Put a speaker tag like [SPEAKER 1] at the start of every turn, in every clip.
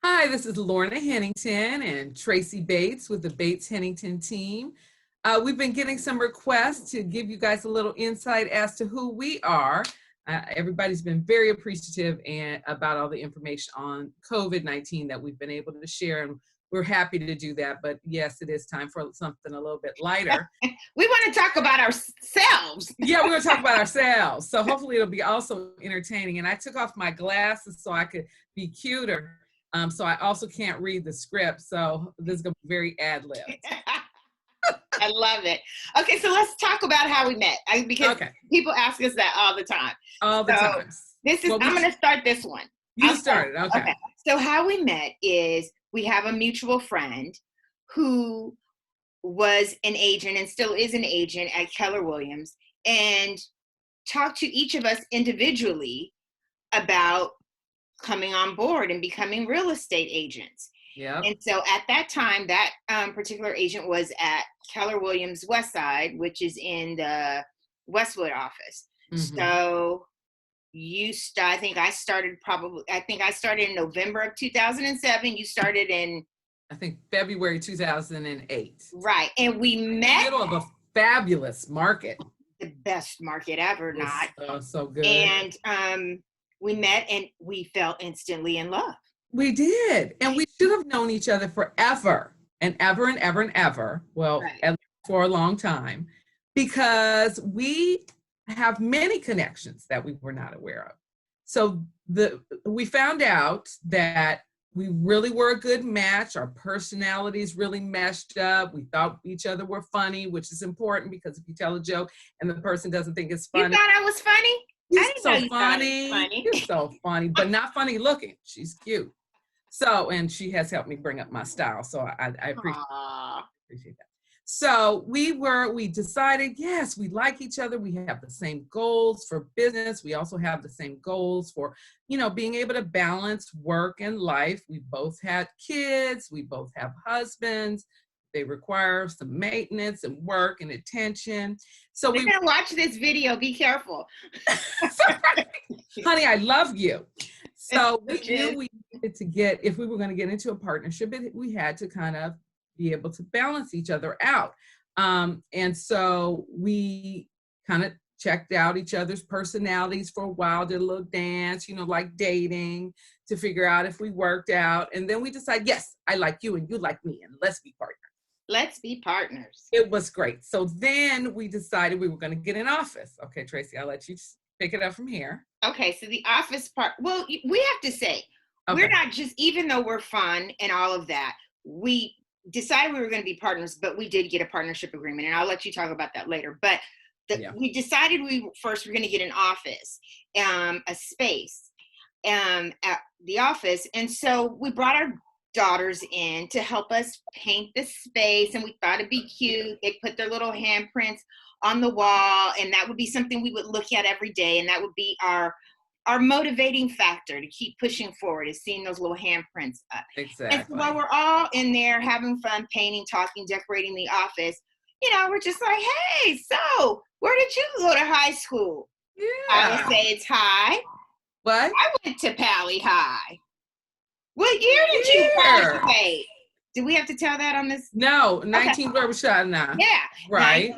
[SPEAKER 1] Hi, this is Lorna Hennington and Tracy Bates with the Bates Hennington team. We've been getting some requests to give you guys a little insight as to who we are. Everybody's been very appreciative about all the information on COVID-19 that we've been able to share, and we're happy to do that. But yes, it is time for something a little bit lighter.
[SPEAKER 2] We want to talk about ourselves.
[SPEAKER 1] Yeah, we're going to talk about ourselves. So hopefully it'll be also entertaining. And I took off my glasses so I could be cuter. So I also can't read the script. So this is going to be very ad-libbed.
[SPEAKER 2] I love it. Okay, so let's talk about how we met. Because people ask us that all the time.
[SPEAKER 1] All the time.
[SPEAKER 2] I'm going to start this one.
[SPEAKER 1] You started, okay.
[SPEAKER 2] So how we met is we have a mutual friend who was an agent and still is an agent at Keller Williams, and talked to each of us individually about coming on board and becoming real estate agents.
[SPEAKER 1] Yeah.
[SPEAKER 2] And so at that time, that particular agent was at Keller Williams West Side, which is in the Westwood office. Mm-hmm. So I think I started in November of 2007. You started in,
[SPEAKER 1] I think, February 2008.
[SPEAKER 2] Right. And we met.
[SPEAKER 1] In the middle of a fabulous market.
[SPEAKER 2] The best market ever,
[SPEAKER 1] so good.
[SPEAKER 2] And we met and we fell instantly in love.
[SPEAKER 1] We did. And we should have known each other forever and ever and ever and ever. Well, at least for a long time, because we have many connections that we were not aware of. So we found out that we really were a good match. Our personalities really meshed up. We thought each other were funny, which is important because if you tell a joke and the person doesn't think it's funny.
[SPEAKER 2] You thought I was funny?
[SPEAKER 1] You're so funny. You're so funny, but not funny looking. She's cute. So, and she has helped me bring up my style. So I appreciate that. So we decided, yes, we like each other. We have the same goals for business. We also have the same goals for, being able to balance work and life. We both had kids. We both have husbands. They require some maintenance and work and attention. So
[SPEAKER 2] we're going to watch this video. Be careful.
[SPEAKER 1] Honey, I love you. So we knew we needed to if we were going to get into a partnership, we had to kind of be able to balance each other out. And so we kind of checked out each other's personalities for a while, did a little dance, like dating, to figure out if we worked out. And then we decided, yes, I like you and you like me, and let's be partners.
[SPEAKER 2] Let's be partners.
[SPEAKER 1] It was great. So then we decided we were going to get an office. Okay, Tracy, I'll let you pick it up from here.
[SPEAKER 2] Okay, so the office part, well, we have to say, we're not just, even though we're fun and all of that, we decided we were going to be partners, but we did get a partnership agreement, and I'll let you talk about that later. But we decided we were going to get an office, a space at the office. And so we brought our daughters in to help us paint the space, and we thought it'd be cute. They put their little handprints on the wall, and that would be something we would look at every day, and that would be our motivating factor to keep pushing forward, is seeing those little handprints up.
[SPEAKER 1] Exactly.
[SPEAKER 2] And so while we're all in there having fun, painting, talking, decorating the office, we're just like, hey, so where did you go to high school?
[SPEAKER 1] Yeah.
[SPEAKER 2] I would say it's high.
[SPEAKER 1] What?
[SPEAKER 2] I went to Pally High. What year did you graduate? Do we have to tell that on this?
[SPEAKER 1] No, 19 Barbershop now.
[SPEAKER 2] Yeah.
[SPEAKER 1] Right.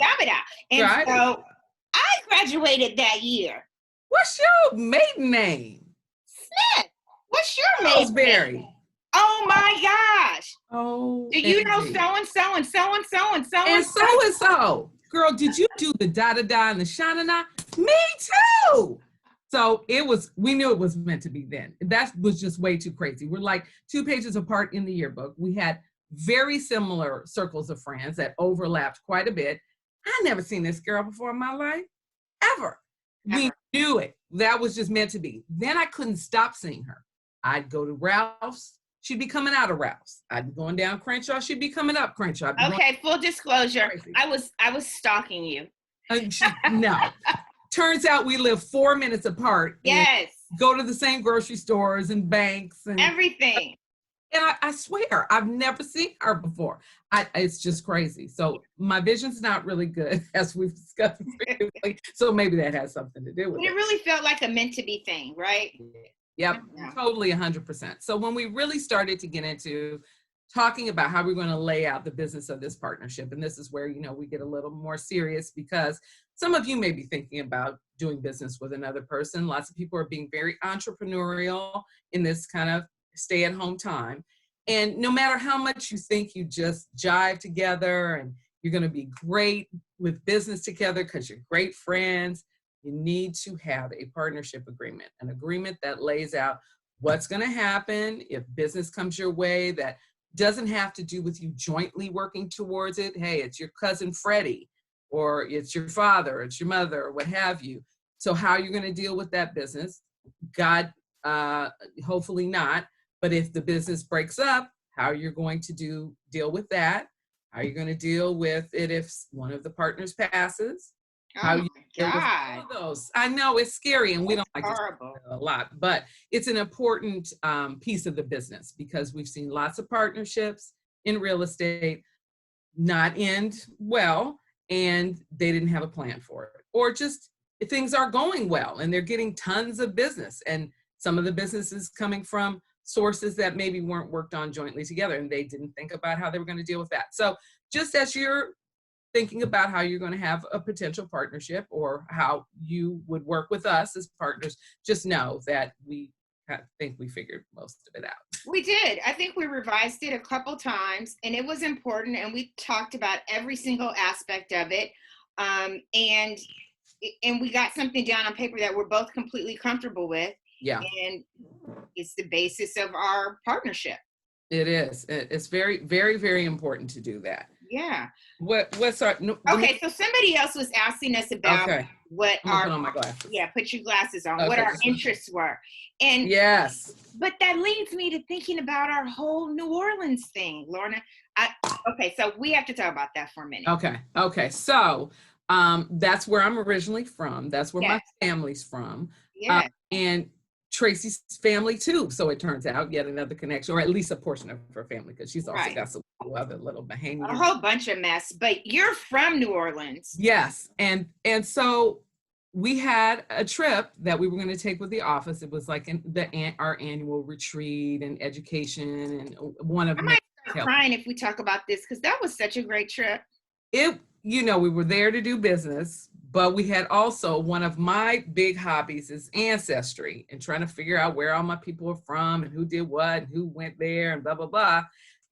[SPEAKER 2] And so I graduated that year.
[SPEAKER 1] What's your maiden name?
[SPEAKER 2] Smith. What's your maiden name? Oh my gosh.
[SPEAKER 1] Oh.
[SPEAKER 2] Do you know so-and-so and so-and-so and so-and-so?
[SPEAKER 1] And so-and-so. Girl, did you do the da-da-da and the sha-na-na? Me too. So we knew it was meant to be then. That was just way too crazy. We're like 2 pages apart in the yearbook. We had very similar circles of friends that overlapped quite a bit. I never seen this girl before in my life, ever. We knew it. That was just meant to be. Then I couldn't stop seeing her. I'd go to Ralph's. She'd be coming out of Ralph's. I'd be going down Crenshaw. She'd be coming up Crenshaw.
[SPEAKER 2] Okay, full disclosure. I was stalking you.
[SPEAKER 1] No. Turns out we live 4 minutes apart.
[SPEAKER 2] Yes.
[SPEAKER 1] Go to the same grocery stores and banks and
[SPEAKER 2] everything.
[SPEAKER 1] And I swear, I've never seen her before. It's just crazy. So my vision's not really good, as we've discussed previously. So maybe that has something to do with it.
[SPEAKER 2] It really felt like a meant to be thing, right?
[SPEAKER 1] Yep,
[SPEAKER 2] Yeah.
[SPEAKER 1] totally 100%. So when we really started to get into talking about how we're going to lay out the business of this partnership, and this is where, you know, we get a little more serious, because some of you may be thinking about doing business with another person. Lots of people are being very entrepreneurial in this kind of stay-at-home time. And no matter how much you think you just jive together and you're going to be great with business together because you're great friends, you need to have a partnership agreement, an agreement that lays out what's going to happen if business comes your way that doesn't have to do with you jointly working towards it. Hey, it's your cousin Freddie, or it's your father, it's your mother, or what have you. So how you're going to deal with that business, God, hopefully not. But if the business breaks up, how you're going to deal with that, how you're going to deal with it if one of the partners passes, how
[SPEAKER 2] Oh
[SPEAKER 1] you
[SPEAKER 2] my
[SPEAKER 1] deal with
[SPEAKER 2] God.
[SPEAKER 1] all of those. I know it's scary, and we don't like to talk
[SPEAKER 2] Horrible.
[SPEAKER 1] about it a lot, but it's an important piece of the business, because we've seen lots of partnerships in real estate not end well, and they didn't have a plan for it, or just things are going well and they're getting tons of business, and some of the businesses coming from sources that maybe weren't worked on jointly together, and they didn't think about how they were going to deal with that. So just as you're thinking about how you're going to have a potential partnership, or how you would work with us as partners, just know that we think we figured most of it out.
[SPEAKER 2] We did. I think we revised it a couple times, and it was important, and we talked about every single aspect of it. And we got something down on paper that we're both completely comfortable with.
[SPEAKER 1] Yeah,
[SPEAKER 2] And it's the basis of our partnership.
[SPEAKER 1] it is. It's very, very, very important to do that.
[SPEAKER 2] Yeah.
[SPEAKER 1] What's our
[SPEAKER 2] Okay, so somebody else was asking us about
[SPEAKER 1] okay,
[SPEAKER 2] what
[SPEAKER 1] I'm gonna
[SPEAKER 2] our,
[SPEAKER 1] put on my glasses.
[SPEAKER 2] yeah, put your glasses on,
[SPEAKER 1] Okay,
[SPEAKER 2] what our
[SPEAKER 1] just one
[SPEAKER 2] interests were. And
[SPEAKER 1] Yes.
[SPEAKER 2] but that leads me to thinking about our whole New Orleans thing, Lorna. Okay, so we have to talk about that for a minute.
[SPEAKER 1] Okay. So that's where I'm originally from. That's where my
[SPEAKER 2] Yes.
[SPEAKER 1] family's from.
[SPEAKER 2] Yeah.
[SPEAKER 1] And Tracy's family too. So it turns out yet another connection, or at least a portion of her family, because she's also
[SPEAKER 2] Right.
[SPEAKER 1] got some other little
[SPEAKER 2] A
[SPEAKER 1] Bahamian.
[SPEAKER 2] whole bunch of mess. But you're from New Orleans.
[SPEAKER 1] Yes. And so we had a trip that we were going to take with the office. It was like our annual retreat and education, and one of
[SPEAKER 2] I
[SPEAKER 1] many.
[SPEAKER 2] might start crying if we talk about this, because that was such a great trip.
[SPEAKER 1] We were there to do business, but we had also, one of my big hobbies is ancestry, and trying to figure out where all my people are from and who did what and who went there and blah, blah, blah.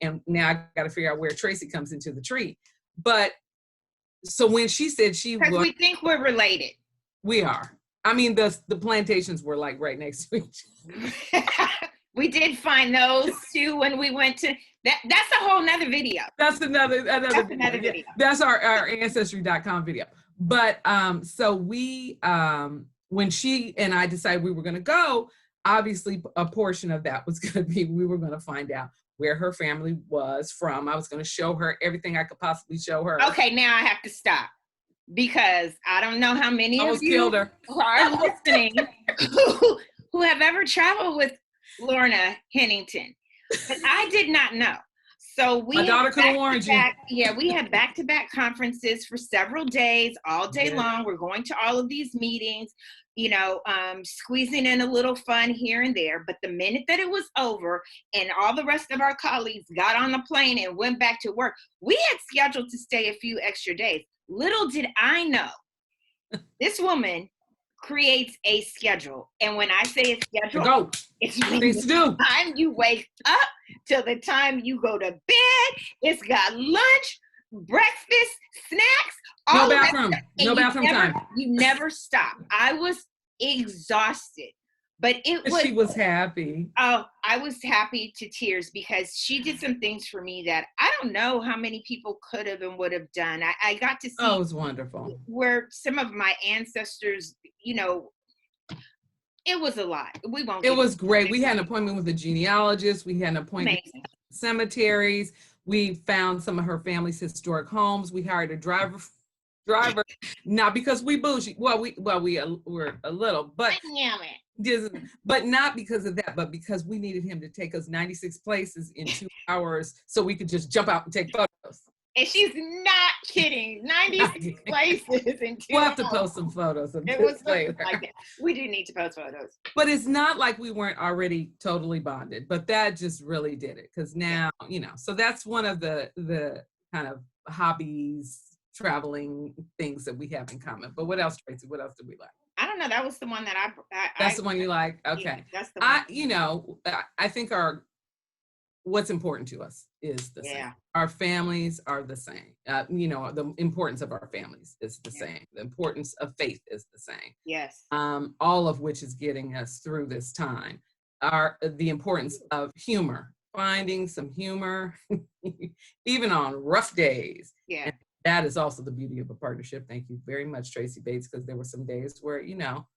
[SPEAKER 1] And now I got to figure out where Tracy comes into the tree. But so when she said
[SPEAKER 2] Because we think we're related.
[SPEAKER 1] we are. I mean, the plantations were like right next to each other.
[SPEAKER 2] We did find those too when we went to that. That's a whole nother video.
[SPEAKER 1] That's another
[SPEAKER 2] Another video.
[SPEAKER 1] Yeah, that's our ancestry.com video. But so we when she and I decided we were going to go, obviously a portion of that was going to be, we were going to find out where her family was from. I was going to show her everything I could possibly show her.
[SPEAKER 2] Okay, now I have to stop, because I don't know how many of you
[SPEAKER 1] Killed her.
[SPEAKER 2] who are listening who have ever traveled with Lorna Hennington. But I did not know. So
[SPEAKER 1] My daughter could have warned you.
[SPEAKER 2] Yeah, we had back-to-back conferences for several days, all day long. We're going to all of these meetings, squeezing in a little fun here and there. But the minute that it was over and all the rest of our colleagues got on the plane and went back to work, we had scheduled to stay a few extra days. Little did I know, this woman creates a schedule. And when I say a schedule, it's from the time you wake up till the time you go to bed. It's got lunch, breakfast, snacks, all
[SPEAKER 1] no bathroom, no bathroom time.
[SPEAKER 2] You never stop. I was exhausted, but
[SPEAKER 1] she was happy.
[SPEAKER 2] Oh, I was happy to tears, because she did some things for me that I don't know how many people could have and would have done. I got to see.
[SPEAKER 1] Oh, it was wonderful.
[SPEAKER 2] Where some of my ancestors, it was a lot.
[SPEAKER 1] It was great. We had an appointment with a genealogist. We had an appointment with cemeteries. We found some of her family's historic homes. We hired a driver, not because we bougie. Well, we were a little, but not because of that, but because we needed him to take us 96 places in 2 hours so we could just jump out and take photos.
[SPEAKER 2] And she's not kidding. 96 places in 2
[SPEAKER 1] We'll have to
[SPEAKER 2] hours.
[SPEAKER 1] post some photos of
[SPEAKER 2] It
[SPEAKER 1] this
[SPEAKER 2] was
[SPEAKER 1] later.
[SPEAKER 2] like that. We do need to post photos.
[SPEAKER 1] But it's not like we weren't already totally bonded, but that just really did it. Because now, you know, so that's one of the kind of hobbies, traveling things that we have in common. But what else, Tracy? What else do we like?
[SPEAKER 2] I don't know. That was the one that
[SPEAKER 1] That's the one you like? Okay.
[SPEAKER 2] Yeah, that's the one.
[SPEAKER 1] You know, I think what's important to us is the same. Our families are the same. You know, the importance of our families is the same. The importance of faith is the same.
[SPEAKER 2] Yes.
[SPEAKER 1] All of which is getting us through this time. The importance of humor, finding some humor, even on rough days.
[SPEAKER 2] Yeah.
[SPEAKER 1] And that is also the beauty of a partnership. Thank you very much, Tracy Bates, because there were some days where, you know.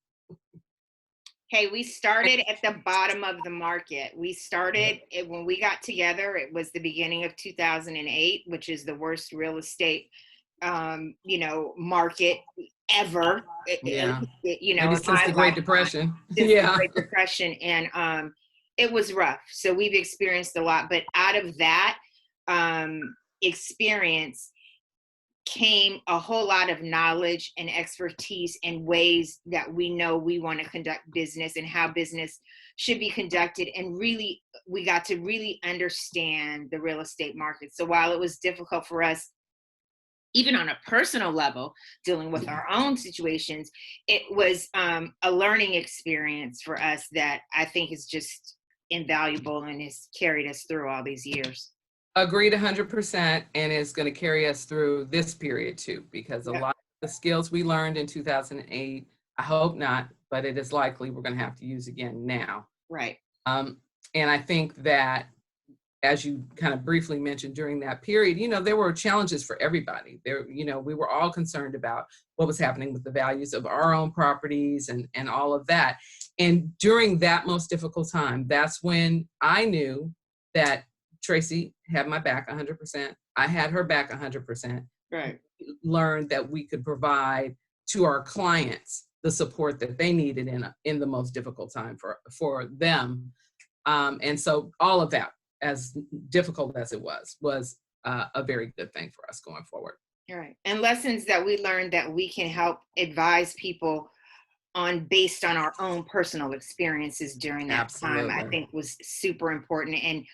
[SPEAKER 2] Hey, we started at the bottom of the market. We started when we got together, it was the beginning of 2008, which is the worst real estate, you know, market ever.
[SPEAKER 1] Yeah.
[SPEAKER 2] You know,
[SPEAKER 1] maybe since the Great Depression.
[SPEAKER 2] Since the Great Depression. And it was rough. So we've experienced a lot, but out of that experience came a whole lot of knowledge and expertise and ways that we know we want to conduct business and how business should be conducted. And really, we got to really understand the real estate market. So while it was difficult for us, even on a personal level, dealing with our own situations, it was a learning experience for us that I think is just invaluable and has carried us through all these years.
[SPEAKER 1] Agreed 100%, and it's going to carry us through this period too, because a lot of the skills we learned in 2008, I hope not, but it is likely we're going to have to use again now.
[SPEAKER 2] Right.
[SPEAKER 1] And I think that, as you kind of briefly mentioned during that period, you know, there were challenges for everybody. There, you know, we were all concerned about what was happening with the values of our own properties and all of that. And during that most difficult time, that's when I knew that Tracy had my back 100%. I had her back 100%.
[SPEAKER 2] Right.
[SPEAKER 1] Learned that we could provide to our clients the support that they needed in the most difficult time for them. And so all of that, as difficult as it was a very good thing for us going forward.
[SPEAKER 2] Right. And lessons that we learned that we can help advise people on based on our own personal experiences during that time, I think was super important. And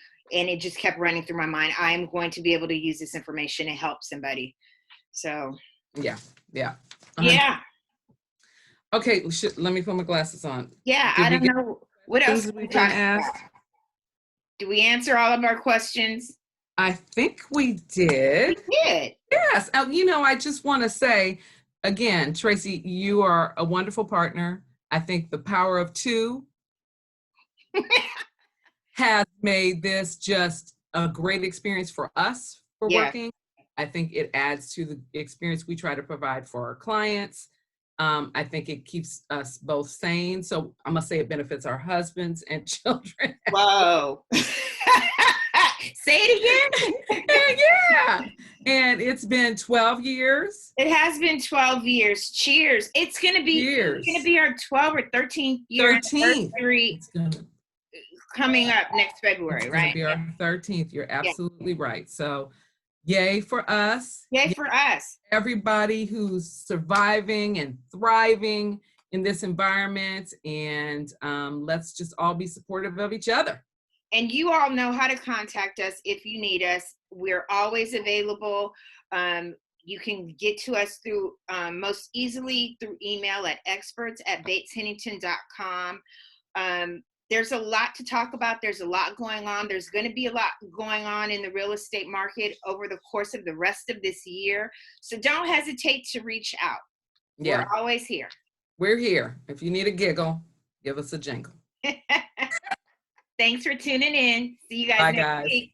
[SPEAKER 2] it just kept running through my mind. I'm going to be able to use this information to help somebody. So. Yeah.
[SPEAKER 1] Okay, let me put my glasses on.
[SPEAKER 2] Yeah, I don't know. What else did we talk about? Did we answer all of our questions?
[SPEAKER 1] I think we did.
[SPEAKER 2] We did.
[SPEAKER 1] Yes. You know, I just want to say, again, Tracy, you are a wonderful partner. I think the power of two has made this just a great experience for us for working. I think it adds to the experience we try to provide for our clients. I think it keeps us both sane. So I'm going to say it benefits our husbands and children.
[SPEAKER 2] Whoa. Say it again.
[SPEAKER 1] Yeah. And it's been 12 years.
[SPEAKER 2] It has been 12 years. Cheers. It's going to be our 12th or 13th year anniversary coming up next February, right?
[SPEAKER 1] It's going to be our 13th. You're absolutely right. So yay for us.
[SPEAKER 2] Yay for us.
[SPEAKER 1] Everybody who's surviving and thriving in this environment. And let's just all be supportive of each other.
[SPEAKER 2] And you all know how to contact us if you need us. We're always available. You can get to us through most easily through email at experts@bateshennington.com. There's a lot to talk about. There's a lot going on. There's going to be a lot going on in the real estate market over the course of the rest of this year. So don't hesitate to reach out. Yeah. We're always here.
[SPEAKER 1] We're here. If you need a giggle, give us a jingle.
[SPEAKER 2] Thanks for tuning in. See you guys next week.